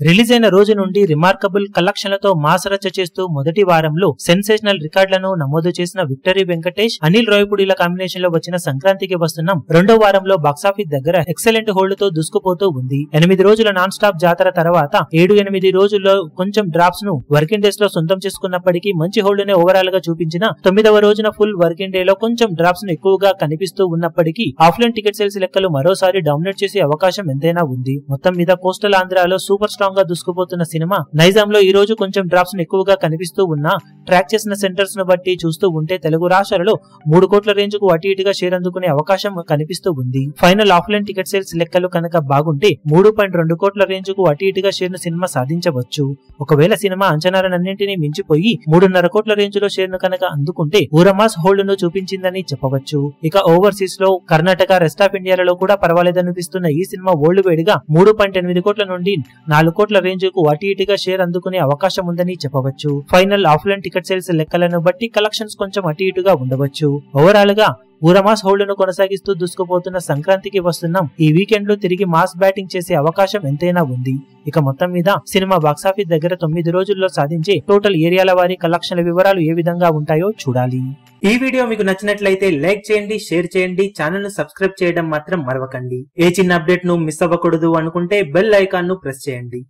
Release అయిన రోజు నుండి రిమార్కబుల్ కలెక్షన్లతో మాస్ రచ్చ చేస్తూ మొదటి వారంలో సెన్సేషనల్ రికార్డులను నమోదు చేసిన విక్టరీ వెంకటేష్, అనిల్ రావిపూడిల కాంబినేషన్ లో వచ్చిన సంక్రాంతికి వస్తున్నాం రెండో వారంలో బాక్సాఫీస్ దగ్గర ఎక్సలెంట్ హోల్డ్ తో దూసుకుపోతూ ఉంది. 8 రోజుల నాన్ స్టాప్ జాతర తర్వాత 7-8 రోజుల్లో కొంచెం డ్రాప్స్ ను వర్కింగ్ డేస్ లో సొంతం చేసుకున్నప్పటికీ మంచి హోల్డ్ నే ఓవరాల్ గా చూపించిన 9వ రోజున ఫుల్ వర్కింగ్ డే లో కొంచెం డ్రాప్స్ ను ఎక్కువగా కనిపిస్తూ ఉన్నప్పటికీ ఆఫ్లైన్ టికెట్ సేల్స్ లెక్కలు మరోసారి డామినేట్ చేసే అవకాశం ఎంతైనా ఉంది. మొత్తం మీద కోస్టల్ ఆంధ్రాలో సూపర్ స్ట్రాంగ్ గా దూసుకుపోతున్న సినిమా నైజాం లో ఈ రోజు కొంచెం డ్రాప్స్ ను ఎక్కువగా కనిపిస్తూ ఉన్నా ట్రాక్ చేసిన సెంటర్స్ ను బట్టి చూస్తూ ఉంటే తెలుగు రాష్ట్రాలలో 3 కోట్ల రేంజ్ కు అటు ఇటుగా షేర్ అందుకునే అవకాశం కనిపిస్తూ ఉంది. ఫైనల్ ఆఫ్లైన్ టికెట్ సేల్స్ లెక్కలు కనుక బాగుంటే 3.2 కోట్ల రేంజ్ కు అటు ఇటుగా షేర్ ను సినిమా సాధించవచ్చు. ఒకవేళ సినిమా అంచనాలన్నింటినీ మించిపోయి 3.5 కోట్ల రేంజ్ లో షేర్ ను కనుక అందుకుంటే ఊరమాస్ హోల్డ్ ను చూపించిందని చెప్పవచ్చు. ఇక ఓవర్సీస్ లో కర్ణాటక, రెస్ట్ ఆఫ్ ఇండియాలలో కూడా పర్వాలేదనిపిస్తున్న ఈ సినిమా వరల్డ్ వైడ్ గా 3.8 కోట్ల నుండి 4 కోట్ల రేంజ్ కు అటు ఇటుగా షేర్ అందుకునే అవకాశం ఉందని చెప్పవచ్చు. ఫైనల్ ఆఫ్లైన్ టికెట్ సేల్స్ లెక్కలను బట్టి కలెక్షన్స్ కొంచెం అటు ఇటుగా ఉండవచ్చు. ఓవరాల్ గా ఊరమాస్ హోల్డ్ ను కొనసాగిస్తూ దూసుకుపోతున్న సంక్రాంతికి వస్తున్నాం ఈ వీకెండ్ లో తిరిగి మాస్ బ్యాటింగ్ చేసే అవకాశం ఎంతైనా ఉంది. ఇక మొత్తం మీద సినిమా బాక్సాఫీస్ దగ్గర 9 రోజుల్లో సాధించే టోటల్ ఏరియాల వారి కలెక్షన్ల వివరాలు ఏ విధంగా ఉంటాయో చూడాలి. ఈ వీడియో మీకు నచ్చినట్లయితే లైక్ చేయండి, షేర్ చేయండి, ఛానల్ ను సబ్స్క్రైబ్ చేయడం మాత్రం మరవకండి. ఏ చిన్న అప్డేట్ ను మిస్ అవ్వకూడదు అనుకుంటే బెల్ ఐకాన్ ను ప్రెస్ చేయండి.